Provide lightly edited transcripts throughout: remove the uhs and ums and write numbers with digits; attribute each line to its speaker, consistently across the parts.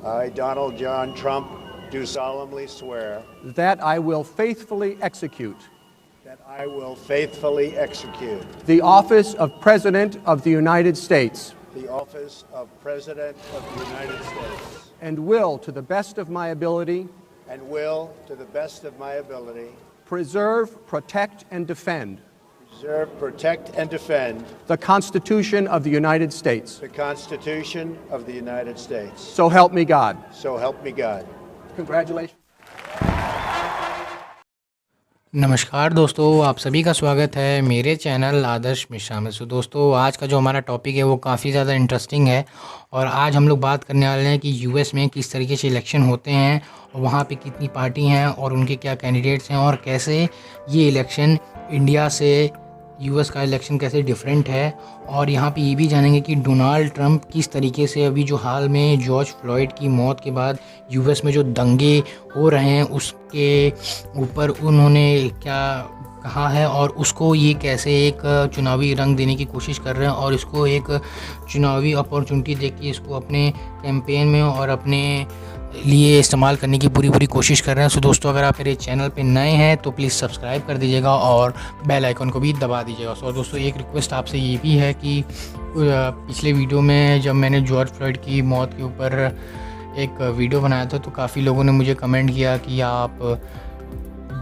Speaker 1: I, Donald John Trump, do solemnly swear
Speaker 2: that I will faithfully execute
Speaker 1: that I will faithfully execute
Speaker 2: the office of President of the United States
Speaker 1: the office of President of the United States
Speaker 2: and will, to the best of my ability,
Speaker 1: to the best of my ability,
Speaker 2: preserve, protect, and defend
Speaker 1: preserve, protect, and defend
Speaker 2: the Constitution of the United States.
Speaker 1: the Constitution of the United States.
Speaker 2: So help me God.
Speaker 1: So help me God.
Speaker 2: Congratulations.
Speaker 3: नमस्कार दोस्तों, आप सभी का स्वागत है मेरे channel आदर्श मिश्रा में। दोस्तों, आज का जो हमारा टॉपिक है वो काफ़ी ज़्यादा इंटरेस्टिंग है और आज हम लोग बात करने वाले हैं कि यूएस में किस तरीके से इलेक्शन होते हैं और वहाँ पे कितनी पार्टी हैं और उनके क्या कैंडिडेट्स हैं और कैसे ये इलेक्शन इंडिया से यूएस का इलेक्शन कैसे डिफरेंट है। और यहाँ पे ये भी जानेंगे कि डोनाल्ड ट्रंप किस तरीके से अभी जो हाल में जॉर्ज फ्लॉयड की मौत के बाद यूएस में जो दंगे हो रहे हैं उसके ऊपर उन्होंने क्या कहा है और उसको ये कैसे एक चुनावी रंग देने की कोशिश कर रहे हैं और इसको एक चुनावी अपॉर्चुनिटी देख के इसको अपने कैंपेन में और अपने लिए इस्तेमाल करने की पूरी कोशिश कर रहे हैं। सो दोस्तों, अगर आप मेरे चैनल पे नए हैं तो प्लीज़ सब्सक्राइब कर दीजिएगा और बेल आइकन को भी दबा दीजिएगा। सो दोस्तों, एक रिक्वेस्ट आपसे ये भी है कि पिछले वीडियो में जब मैंने जॉर्ज फ्लॉयड की मौत के ऊपर एक वीडियो बनाया था तो काफ़ी लोगों ने मुझे कमेंट किया कि आप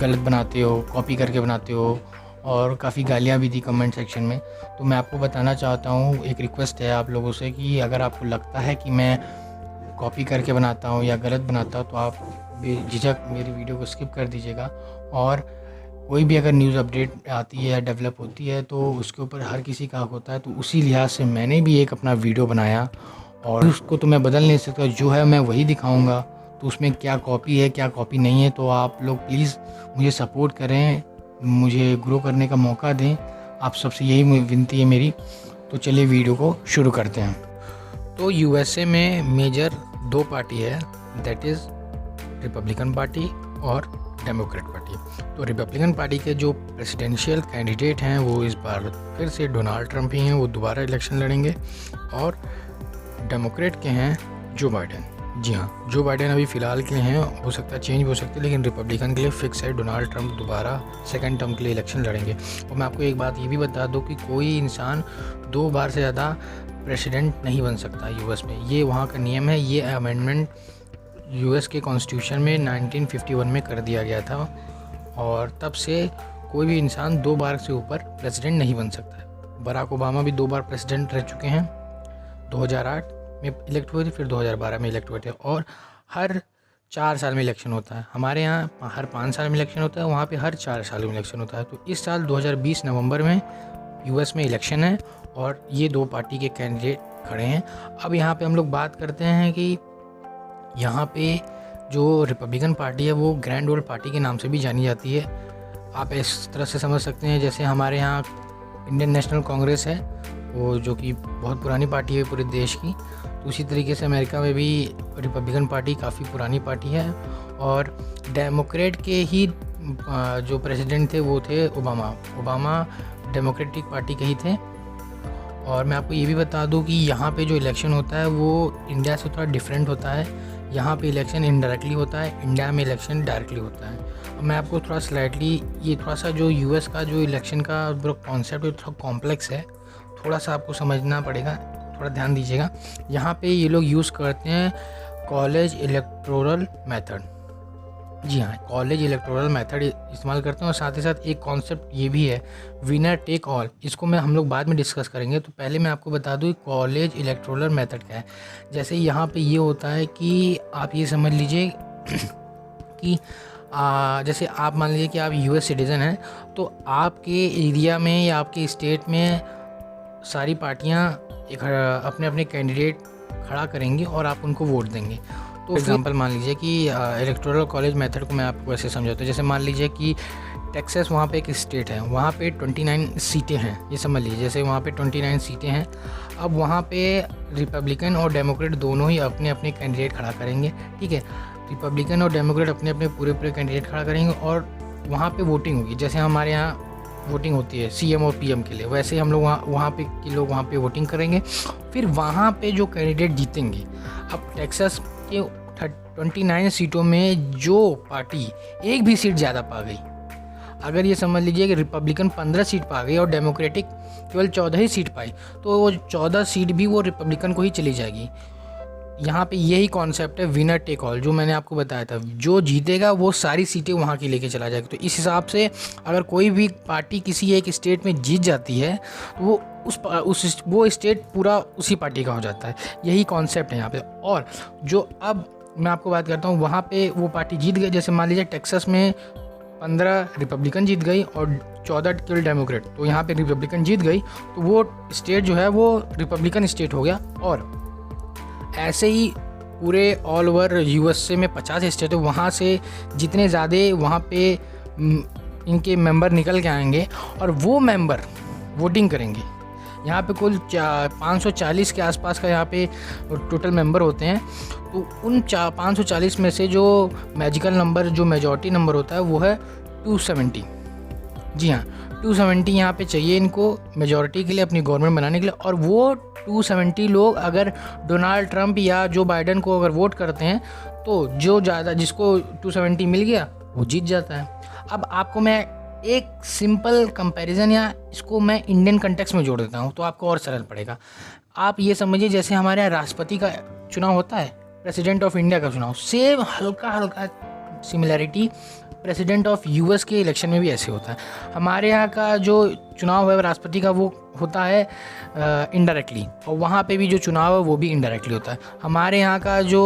Speaker 3: गलत बनाते हो, कॉपी करके बनाते हो और काफ़ी गालियाँ भी दी कमेंट सेक्शन में। तो मैं आपको बताना चाहता हूँ, एक रिक्वेस्ट है आप लोगों से कि अगर आपको लगता है कि मैं कॉपी करके बनाता हूँ या गलत बनाता हूँ तो आप बेझिझक मेरी वीडियो को स्किप कर दीजिएगा। और कोई भी अगर न्यूज़ अपडेट आती है या डेवलप होती है तो उसके ऊपर हर किसी का हक होता है। तो उसी लिहाज से मैंने भी एक अपना वीडियो बनाया और उसको तो मैं बदल नहीं सकता, जो है मैं वही दिखाऊँगा। तो उसमें क्या कॉपी है क्या कॉपी नहीं है, तो आप लोग प्लीज़ मुझे सपोर्ट करें, मुझे ग्रो करने का मौका दें। आप सबसे यही विनती है मेरी। तो चलिए वीडियो को शुरू करते हैं। तो यूएसए में मेजर दो पार्टी है, दैट इज़ रिपब्लिकन पार्टी और डेमोक्रेट पार्टी। तो रिपब्लिकन पार्टी के जो प्रेसिडेंशियल कैंडिडेट हैं वो इस बार फिर से डोनाल्ड ट्रंप ही हैं, वो दोबारा इलेक्शन लड़ेंगे। और डेमोक्रेट के हैं जो बाइडेन। जी हाँ, जो बाइडेन अभी फ़िलहाल के हैं, हो सकता है चेंज हो सकती है, लेकिन रिपब्लिकन के लिए फिक्स है डोनाल्ड ट्रंप दोबारा सेकंड टर्म के लिए इलेक्शन लड़ेंगे। और मैं आपको एक बात ये भी बता दूँ कि कोई इंसान 2 बार से ज़्यादा प्रेसिडेंट नहीं बन सकता यूएस में, ये वहाँ का नियम है। ये अमेंडमेंट यूएस के कॉन्स्टिट्यूशन में 1951 में कर दिया गया था और तब से कोई भी इंसान 2 बार से ऊपर प्रेसिडेंट नहीं बन सकता है। बराक ओबामा भी 2 बार प्रेसिडेंट रह चुके हैं, 2008 में इलेक्ट हुए थे, फिर 2012 में इलेक्ट हुए थे। और हर 4 साल में इलेक्शन होता है। हमारे यहाँ हर 5 साल में इलेक्शन होता है, वहाँ पे हर 4 साल में इलेक्शन होता है। तो इस साल 2020 नवंबर में यूएस में इलेक्शन है और ये 2 पार्टी के कैंडिडेट खड़े हैं। अब यहाँ पे हम लोग बात करते हैं कि यहाँ पे जो रिपब्लिकन पार्टी है वो ग्रैंड ओल्ड पार्टी के नाम से भी जानी जाती है। आप इस तरह से समझ सकते हैं, जैसे हमारे यहाँ इंडियन नेशनल कांग्रेस है वो, जो कि बहुत पुरानी पार्टी है पूरे देश की। तो उसी तरीके से अमेरिका में भी रिपब्लिकन पार्टी काफ़ी पुरानी पार्टी है। और डेमोक्रेट के ही जो प्रेसिडेंट थे वो थे ओबामा डेमोक्रेटिक पार्टी के ही थे। और मैं आपको ये भी बता दूं कि यहाँ पे जो इलेक्शन होता है वो इंडिया से थोड़ा डिफरेंट होता है। यहाँ पे इलेक्शन इनडायरेक्टली होता है, इंडिया में इलेक्शन डायरेक्टली होता है। और मैं आपको थोड़ा स्लाइटली ये थोड़ा सा जो यूएस का जो इलेक्शन का कॉन्सेप्ट है थोड़ा कॉम्प्लेक्स है, थोड़ा सा आपको समझना पड़ेगा, थोड़ा ध्यान दीजिएगा। यहाँ पे ये लोग यूज़ करते हैं कॉलेज इलेक्टोरल मेथड। जी हाँ, कॉलेज इलेक्टोरल मेथड इस्तेमाल करते हैं। और साथ ही साथ एक कॉन्सेप्ट ये भी है विनर टेक ऑल, इसको हम लोग बाद में डिस्कस करेंगे। तो पहले मैं आपको बता दूँ कॉलेज इलेक्टोरल मेथड क्या है। जैसे यहाँ पे ये होता है कि आप ये समझ लीजिए कि जैसे आप मान लीजिए कि आप यूएस सिटीज़न हैं, तो आपके एरिया में या आपके स्टेट में सारी पार्टियाँ अपने अपने कैंडिडेट खड़ा करेंगे और आप उनको वोट देंगे। तो एग्जांपल मान लीजिए कि इलेक्टोरल कॉलेज मेथड को मैं आपको ऐसे समझाता हूँ। जैसे मान लीजिए कि टेक्सास वहाँ पे एक स्टेट है, वहाँ पे 29 सीटें हैं, ये समझ लीजिए। जैसे वहाँ पे 29 सीटें हैं, अब वहाँ पे रिपब्लिकन और डेमोक्रेट दोनों ही अपने अपने कैंडिडेट खड़ा करेंगे। ठीक है, रिपब्लिकन और डेमोक्रेट अपने अपने पूरे कैंडिडेट खड़ा करेंगे और वहाँ पे वोटिंग होगी। जैसे हमारे यहाँ वोटिंग होती है सीएम और पीएम के लिए, वैसे ही हम लोग वहाँ पे के लोग वहाँ पे वोटिंग करेंगे। फिर वहाँ पे जो कैंडिडेट जीतेंगे, अब टेक्सास कि 29 सीटों में जो पार्टी एक भी सीट ज़्यादा पा गई, अगर ये समझ लीजिए कि रिपब्लिकन 15 सीट पा गई और डेमोक्रेटिक केवल 14 ही सीट पाई, तो वो 14 सीट भी वो रिपब्लिकन को ही चली जाएगी। यहाँ पे यही कॉन्सेप्ट है विनर टेक ऑल, जो मैंने आपको बताया था, जो जीतेगा वो सारी सीटें वहाँ की लेके चला जाएगा। तो इस हिसाब से अगर कोई भी पार्टी किसी एक स्टेट में जीत जाती है तो वो स्टेट पूरा उसी पार्टी का हो जाता है। यही कॉन्सेप्ट है यहाँ पे। और जो अब मैं आपको बात करता हूँ, वहाँ पे वो पार्टी जीत गई, जैसे मान लीजिए टेक्सास में 15 रिपब्लिकन जीत गई और 14 केवल डेमोक्रेट, तो यहाँ पे रिपब्लिकन जीत गई, तो वो स्टेट जो है वो रिपब्लिकन स्टेट हो गया। और ऐसे ही पूरे ऑल ओवर यूएसए में 50 स्टेट है, वहाँ से जितने ज़्यादा वहाँ पे इनके मेंबर निकल के आएंगे और वो मेंबर वोटिंग करेंगे। यहाँ पे कुल 540 के आसपास का यहाँ पे टोटल मेंबर होते हैं। तो उन 540 में से जो मैजिकल नंबर, जो मेजॉरिटी नंबर होता है, वो है 270। जी हाँ, 270 यहाँ पे चाहिए इनको मेजॉरिटी के लिए, अपनी गवर्नमेंट बनाने के लिए। और वो 270 लोग अगर डोनाल्ड ट्रंप या जो बाइडन को अगर वोट करते हैं, तो जो ज़्यादा, जिसको 270 मिल गया वो जीत जाता है। अब आपको मैं एक सिंपल कंपैरिजन, या इसको मैं इंडियन कंटेक्स्ट में जोड़ देता हूँ तो आपको और सरल पड़ेगा। आप ये समझिए जैसे हमारे यहाँ राष्ट्रपति का चुनाव होता है, प्रेसिडेंट ऑफ इंडिया का चुनाव, सेम हल्का हल्का सिमिलैरिटी प्रेसिडेंट ऑफ यूएस के इलेक्शन में भी ऐसे होता है। हमारे यहाँ का जो चुनाव है राष्ट्रपति का, वो होता है इनडायरेक्टली, और वहाँ पे भी जो चुनाव है वो भी इनडायरेक्टली होता है। हमारे यहाँ का जो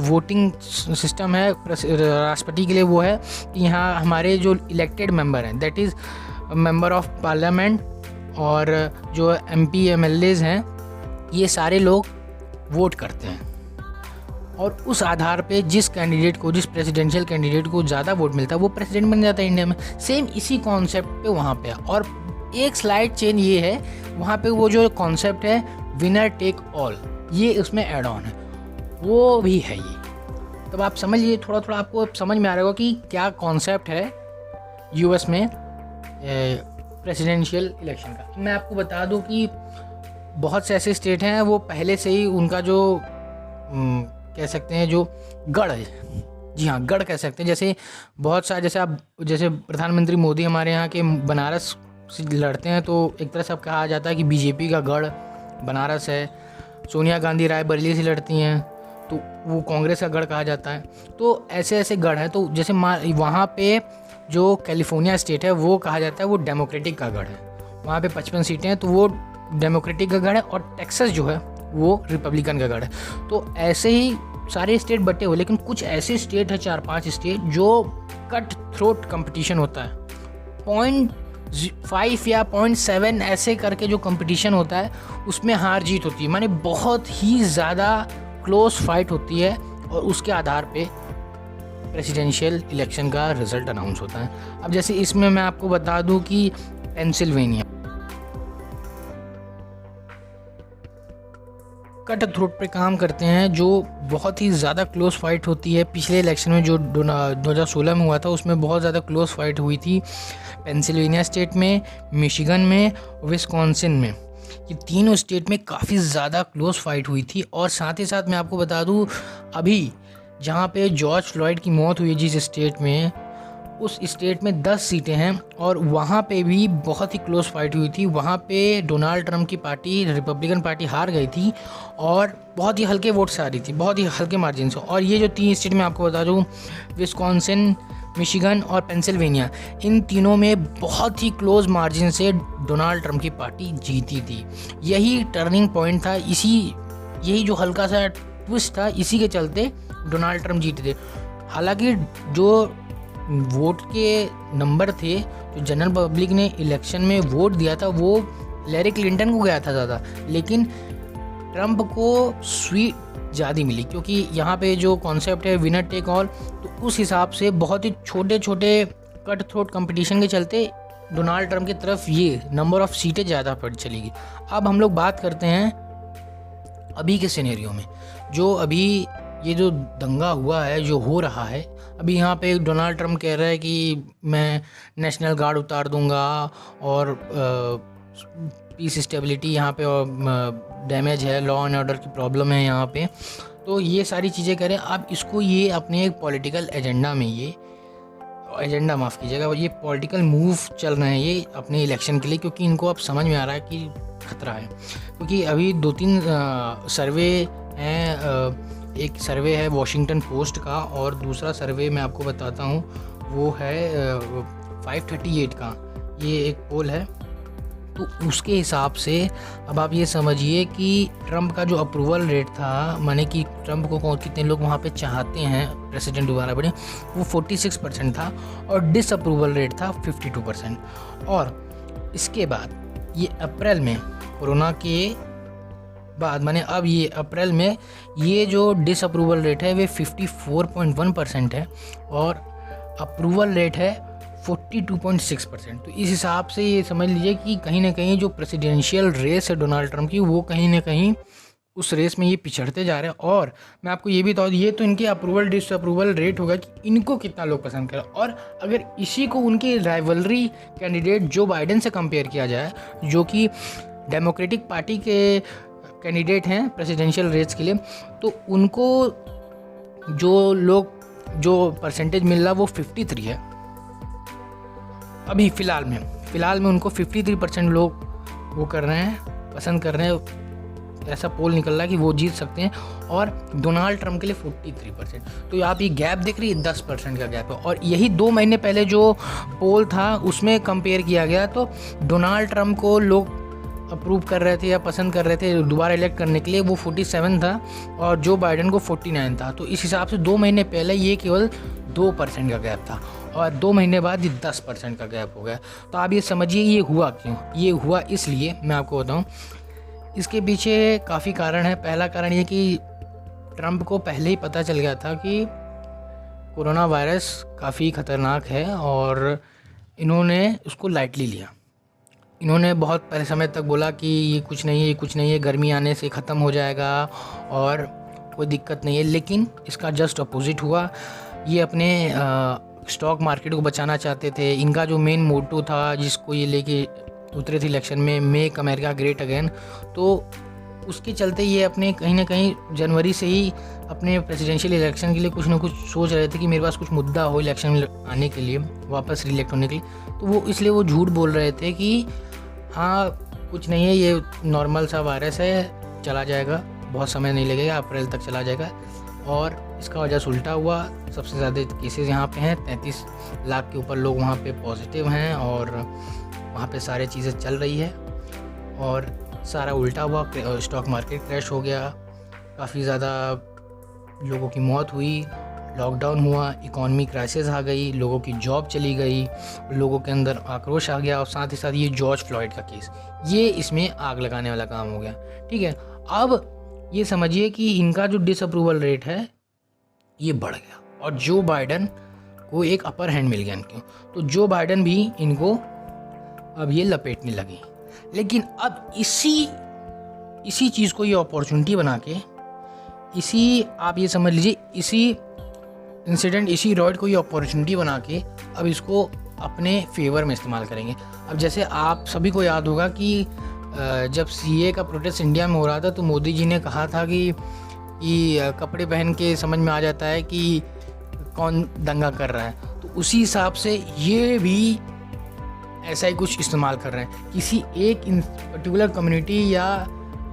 Speaker 3: वोटिंग सिस्टम है राष्ट्रपति के लिए, वो है कि यहाँ हमारे जो इलेक्टेड मेंबर हैं, that is member of parliament, और जो एमपी एमएलएज हैं, ये सारे लोग वोट करते हैं। और उस आधार पे जिस कैंडिडेट को, जिस प्रेसिडेंशियल कैंडिडेट को ज़्यादा वोट मिलता है, वो प्रेसिडेंट बन जाता है इंडिया में। सेम इसी कॉन्सेप्ट पे वहाँ पे। और एक स्लाइड चेंज ये है, वहाँ पे वो जो कॉन्सेप्ट है विनर टेक ऑल, ये उसमें ऐड ऑन है, वो भी है ये। तब आप समझिए, थोड़ा थोड़ा आपको समझ में आ रहा होगा कि क्या कॉन्सेप्ट है यूएस में प्रेसिडेंशियल इलेक्शन का। मैं आपको बता दूं कि बहुत से ऐसे स्टेट हैं, वो पहले से ही उनका जो कह सकते हैं जो गढ़ है, जी हाँ गढ़ कह सकते हैं। जैसे बहुत सारे, जैसे प्रधानमंत्री मोदी हमारे यहाँ के बनारस से लड़ते हैं, तो एक तरह से अब कहा जाता है कि बीजेपी का गढ़ बनारस है। सोनिया गांधी रायबरेली से लड़ती हैं, तो वो कांग्रेस का गढ़ कहा जाता है। तो ऐसे ऐसे गढ़ हैं। तो जैसे वहाँ पे जो कैलिफोर्निया स्टेट है, वो कहा जाता है वो डेमोक्रेटिक का गढ़ है। वहाँ पे 55 सीटें हैं, तो वो डेमोक्रेटिक का गढ़ है। और टेक्सास जो है वो रिपब्लिकन का गढ़ है। तो ऐसे ही सारे स्टेट बटे हुए, लेकिन कुछ ऐसे स्टेट है, 4-5 स्टेट, जो कट थ्रोट कंपटीशन होता है। 0.5 या 0.7 ऐसे करके जो कंपटीशन होता है, उसमें हार जीत होती है, माने बहुत ही ज़्यादा क्लोज फाइट होती है। और उसके आधार पे प्रेसिडेंशियल इलेक्शन का रिजल्ट अनाउंस होता है। अब जैसे इसमें मैं आपको बता दूं कि पेंसिल्वेनिया कट थ्रोट पे काम करते हैं, जो बहुत ही ज़्यादा क्लोज फाइट होती है। पिछले इलेक्शन में जो 2016 में हुआ था, उसमें बहुत ज़्यादा क्लोज फाइट हुई थी पेंसिल्वेनिया स्टेट में, मिशिगन में, विस्कॉन्सिन में। ये तीनों स्टेट में काफ़ी ज़्यादा क्लोज फाइट हुई थी। और साथ ही साथ मैं आपको बता दूं, अभी जहाँ पे जॉर्ज फ्लॉयड की मौत हुई जिस स्टेट में, उस स्टेट में 10 सीटें हैं, और वहाँ पे भी बहुत ही क्लोज फाइट हुई थी। वहाँ पे डोनाल्ड ट्रंप की पार्टी, रिपब्लिकन पार्टी, हार गई थी और बहुत ही हल्के वोट से आ रही थी, बहुत ही हल्के मार्जिन से। और ये जो 3 स्टेट में आपको बता दूँ, विस्कॉन्सिन, मिशिगन और पेंसिल्वेनिया, इन तीनों में बहुत ही क्लोज मार्जिन से डोनाल्ड ट्रंप की पार्टी जीती थी। यही टर्निंग पॉइंट था, यही जो हल्का सा ट्विस्ट था, इसी के चलते डोनाल्ड ट्रंप जीते थे। हालांकि जो वोट के नंबर थे, जो जनरल पब्लिक ने इलेक्शन में वोट दिया था, वो हिलेरी क्लिंटन को गया था ज़्यादा, लेकिन ट्रंप को स्वीट ज़्यादा मिली, क्योंकि यहाँ पे जो कॉन्सेप्ट है विनर टेक ऑल, तो उस हिसाब से बहुत ही छोटे छोटे कट थ्रोट कंपटीशन के चलते डोनाल्ड ट्रंप की तरफ ये नंबर ऑफ सीटें ज़्यादा पड़ चलेगी। अब हम लोग बात करते हैं अभी के सिनेरियो में, जो अभी ये जो दंगा हुआ है, जो हो रहा है अभी, यहाँ पे डोनाल्ड ट्रंप कह रहा है कि मैं नेशनल गार्ड उतार दूंगा और पीस स्टेबिलिटी यहाँ पे डैमेज है, लॉ एंड ऑर्डर की प्रॉब्लम है यहाँ पे। तो ये सारी चीज़ें करें। अब इसको ये अपने एक पॉलिटिकल एजेंडा में, ये एजेंडा माफ़ कीजिएगा, ये पॉलिटिकल मूव चल रहे हैं ये अपने इलेक्शन के लिए, क्योंकि इनको अब समझ में आ रहा है कि खतरा है। क्योंकि अभी 2-3 सर्वे हैं। एक सर्वे है वॉशिंगटन पोस्ट का और दूसरा सर्वे मैं आपको बताता हूँ वो है 538 का, ये एक पोल है। तो उसके हिसाब से अब आप ये समझिए कि ट्रंप का जो अप्रूवल रेट था, माने कि ट्रंप को कितने लोग वहाँ पे चाहते हैं प्रेसिडेंट दोबारा बने, वो 46% था और डिसअप्रूवल रेट था 52%। और इसके बाद ये अप्रैल में, कोरोना के बाद, माने अब ये अप्रैल में ये जो डिसअप्रूवल रेट है वे 54.1% है और अप्रूवल रेट है 42.6%। तो इस हिसाब से ये समझ लीजिए कि कहीं ना कहीं जो प्रेसिडेंशियल रेस है डोनाल्ड ट्रंप की, वो कहीं ना कहीं उस रेस में ये पिछड़ते जा रहे हैं। और मैं आपको ये भी बता दूँ, ये तो इनके अप्रूवल डिसअप्रूवल रेट होगा कि इनको कितना लोग पसंद करें। और अगर इसी को उनके राइवलरी कैंडिडेट जो बाइडेन से कंपेयर किया जाए, जो कि डेमोक्रेटिक पार्टी के कैंडिडेट हैं प्रेसिडेंशियल रेस के लिए, तो उनको जो परसेंटेज मिल रहा वो 53 है अभी फ़िलहाल में उनको 53% लोग वो कर रहे हैं, पसंद कर रहे हैं। ऐसा पोल निकल रहा है कि वो जीत सकते हैं। और डोनाल्ड ट्रंप के लिए 43%। तो आप ये गैप देख रही है, 10% का गैप है। और यही 2 महीने पहले जो पोल था उसमें कंपेयर किया गया, तो डोनाल्ड ट्रंप को लोग अप्रूव कर रहे थे या पसंद कर रहे थे दोबारा इलेक्ट करने के लिए, वो 47 था और जो बाइडेन को 49 था। तो इस हिसाब से 2 महीने पहले ये केवल 2% का गैप था और 2 महीने बाद ये 10% का गैप हो गया। तो आप ये समझिए ये हुआ क्यों। ये हुआ इसलिए, मैं आपको बताऊं, इसके पीछे काफ़ी कारण है। पहला कारण ये कि ट्रंप को पहले ही पता चल गया था कि कोरोना वायरस काफ़ी ख़तरनाक है और इन्होंने उसको लाइटली लिया। इन्होंने बहुत पहले समय तक बोला कि ये कुछ नहीं है, गर्मी आने से ख़त्म हो जाएगा और कोई दिक्कत नहीं है। लेकिन इसका जस्ट अपोजिट हुआ। ये अपने स्टॉक मार्केट को बचाना चाहते थे। इनका जो मेन मोटो था, जिसको ये लेके उतरे थे इलेक्शन में, मेक अमेरिका ग्रेट अगेन, तो उसके चलते ये अपने कहीं ना कहीं जनवरी से ही अपने प्रेसिडेंशियल इलेक्शन के लिए कुछ ना कुछ सोच रहे थे कि मेरे पास कुछ मुद्दा हो इलेक्शन में आने के लिए, वापस रिलेक्ट होने के लिए। तो वो इसलिए वो झूठ बोल रहे थे कि हाँ कुछ नहीं है, ये नॉर्मल सा वायरस है, चला जाएगा, बहुत समय नहीं लगेगा, अप्रैल तक चला जाएगा। और इसका वजह से उल्टा हुआ। सबसे ज़्यादा केसेस यहाँ पे हैं, 33 लाख के ऊपर लोग वहाँ पे पॉजिटिव हैं और वहाँ पे सारी चीज़ें चल रही है और सारा उल्टा हुआ। स्टॉक मार्केट क्रैश हो गया, काफ़ी ज़्यादा लोगों की मौत हुई, लॉकडाउन हुआ, इकॉनमी क्राइसिस आ गई, लोगों की जॉब चली गई, लोगों के अंदर आक्रोश आ गया और साथ ही साथ ये जॉर्ज फ्लॉयड का केस, ये इसमें आग लगाने वाला काम हो गया। ठीक है, अब ये समझिए कि इनका जो डिसअप्रूवल रेट है ये बढ़ गया और जो बाइडन को एक अपर हैंड मिल गया इनको, तो जो बाइडन भी इनको अब ये लपेटने लगे। लेकिन अब इसी चीज़ को ये अपॉर्चुनिटी बना के, आप ये समझ लीजिए इसी इंसिडेंट, इसी रॉड को ये अपॉर्चुनिटी बना के अब इसको अपने फेवर में इस्तेमाल करेंगे। अब जैसे आप सभी को याद होगा कि जब सीए का प्रोटेस्ट इंडिया में हो रहा था तो मोदी जी ने कहा था कि कपड़े पहन के समझ में आ जाता है कि कौन दंगा कर रहा है। तो उसी हिसाब से ये भी ऐसा ही कुछ इस्तेमाल कर रहे हैं। किसी एक पर्टिकुलर कम्युनिटी या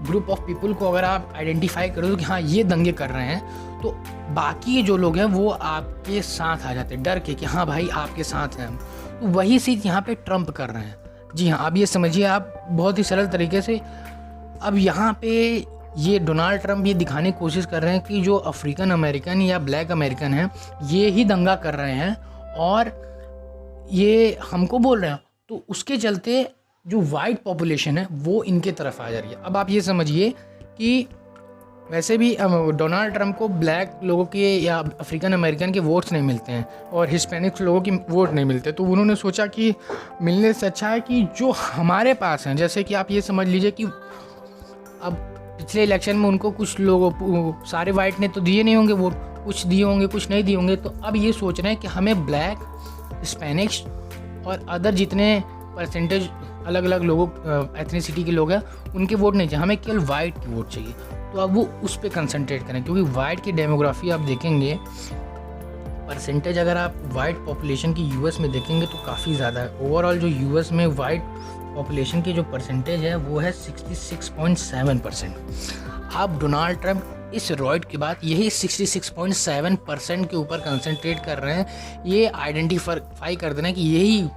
Speaker 3: ग्रुप ऑफ पीपल को अगर आप आइडेंटिफाई करो तो कि हाँ ये दंगे कर रहे हैं, तो बाकी जो लोग हैं वो आपके साथ आ जाते हैं डर के कि हाँ भाई आपके साथ हैं। तो वही चीज़ यहाँ पे ट्रंप कर रहे हैं। जी हाँ, आप ये समझिए, आप बहुत ही सरल तरीके से अब यहाँ पे ये डोनाल्ड ट्रंप ये दिखाने की कोशिश कर रहे हैं कि जो अफ्रीकन अमेरिकन या ब्लैक अमेरिकन हैं ये ही दंगा कर रहे हैं और ये हमको बोल रहे हैं। तो उसके चलते जो वाइट पॉपुलेशन है वो इनके तरफ आ जा रही है। अब आप ये समझिए कि वैसे भी डोनाल्ड ट्रंप को ब्लैक लोगों के या अफ्रीकन अमेरिकन के वोट्स नहीं मिलते हैं और हिस्पैनिक्स लोगों की वोट नहीं मिलते, तो उन्होंने सोचा कि मिलने से अच्छा है कि जो हमारे पास हैं, जैसे कि आप ये समझ लीजिए कि अब पिछले इलेक्शन में उनको कुछ लोगों, सारे वाइट ने तो दिए नहीं होंगे वोट, कुछ दिए होंगे कुछ नहीं दिए होंगे, तो अब ये सोच रहे हैं कि हमें ब्लैक, हिस्पैनिक्स और अदर जितने परसेंटेज अलग अलग लोगों एथनिसिटी के लोग हैं उनके वोट नहीं चाहिए, हमें केवल वाइट की वोट चाहिए। तो अब वो उस पर कंसंट्रेट करें, क्योंकि वाइट की डेमोग्राफी आप देखेंगे, परसेंटेज अगर आप वाइट पॉपुलेशन की यूएस में देखेंगे तो काफ़ी ज़्यादा है। ओवरऑल जो यूएस में वाइट पॉपुलेशन की जो परसेंटेज है वो है 66.7%। अब डोनाल्ड ट्रंप इस रॉयट के बाद यही 66.7% के ऊपर कंसंट्रेट कर रहे हैं, ये आइडेंटिफाई कर देना कि यही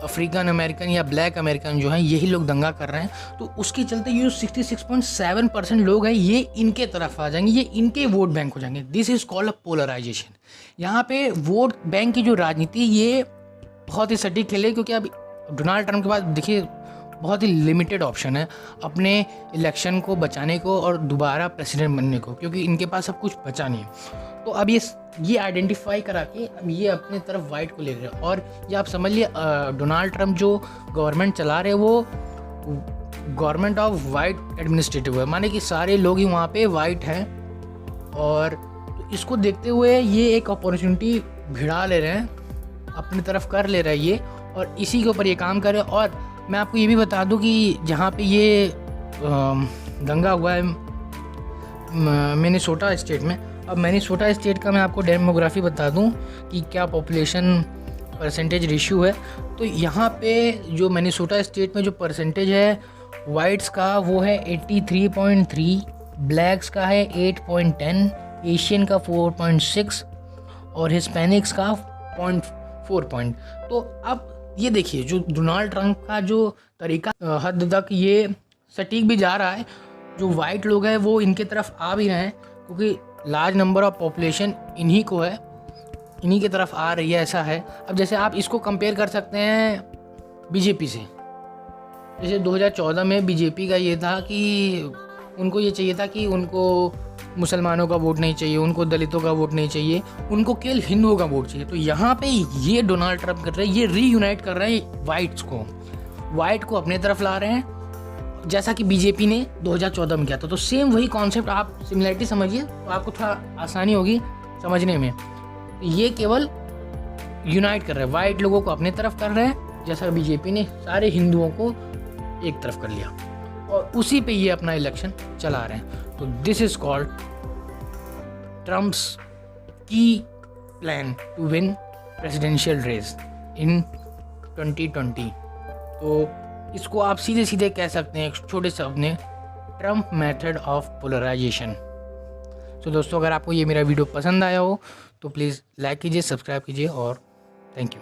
Speaker 3: अफ्रीकन अमेरिकन या ब्लैक अमेरिकन जो हैं यही लोग दंगा कर रहे हैं। तो उसके चलते ये 66.7% लोग हैं ये इनके तरफ आ जाएंगे, ये इनके वोट बैंक हो जाएंगे। This is called a polarisation. यहाँ पे वोट बैंक की जो राजनीति ये बहुत ही सटीक खेले, क्योंकि अब डोनाल्ड ट्रंप के बाद देखिए बहुत ही लिमिटेड ऑप्शन है अपने इलेक्शन को बचाने को और दोबारा प्रेसिडेंट बनने को, क्योंकि इनके पास अब कुछ बचा नहीं है। तो अब ये आइडेंटिफाई करा के अब ये अपने तरफ वाइट को ले रहे हैं। और ये आप समझ लिए डोनाल्ड ट्रंप जो गवर्नमेंट चला रहे वो गवर्नमेंट ऑफ वाइट एडमिनिस्ट्रेटिव है, माने कि सारे लोग ही वहाँ पे वाइट हैं। और तो इसको देखते हुए ये एक अपॉर्चुनिटी भिड़ा ले रहे हैं, अपनी तरफ कर ले रहे हैं ये, और इसी के ऊपर ये काम कर रहे हैं। और मैं आपको ये भी बता दूं कि जहाँ पे ये दंगा हुआ है मिनेसोटा स्टेट में, अब मिनेसोटा स्टेट का मैं आपको डेमोग्राफी बता दूं कि क्या पॉपुलेशन परसेंटेज रेशियो है। तो यहाँ पे जो मिनेसोटा स्टेट में जो परसेंटेज है वाइट्स का वो है 83.3, ब्लैक्स का है 8.10, एशियन का 4.6 और हिस्पैनिक्स का 0.4 तो अब ये देखिए जो डोनाल्ड ट्रंप का जो तरीका हद तक ये सटीक भी जा रहा है, जो वाइट लोग हैं वो इनके तरफ आ भी रहे हैं, क्योंकि लार्ज नंबर ऑफ पॉपुलेशन इन्हीं को है, इन्हीं की तरफ आ रही है, ऐसा है। अब जैसे आप इसको कंपेयर कर सकते हैं बीजेपी से। जैसे 2014 में बीजेपी का ये था कि उनको ये चाहिए था कि उनको मुसलमानों का वोट नहीं चाहिए, उनको दलितों का वोट नहीं चाहिए, उनको केवल हिंदुओं का वोट चाहिए। तो यहाँ पे ये डोनाल्ड ट्रंप कर रहे हैं, ये रीयूनाइट कर रहे हैं वाइट को अपने तरफ ला रहे हैं, जैसा कि बीजेपी ने 2014 में किया था। तो सेम वही कॉन्सेप्ट आप सिमिलरिटी समझिए तो आपको थोड़ा आसानी होगी समझने में। ये केवल यूनाइट कर रहे हैं, वाइट लोगों को अपने तरफ कर रहे हैं, जैसा बीजेपी ने सारे हिंदुओं को एक तरफ कर लिया, और उसी पे ये अपना इलेक्शन चला रहे हैं। तो दिस इज कॉल्ड ट्रम्प्स की plan to win presidential race in 2020। तो इसको आप सीधे सीधे कह सकते हैं एक छोटे शब्द में, ट्रम्प मेथड ऑफ पोलराइजेशन। तो दोस्तों अगर आपको ये मेरा वीडियो पसंद आया हो तो प्लीज़ लाइक कीजिए, सब्सक्राइब कीजिए और थैंक यू।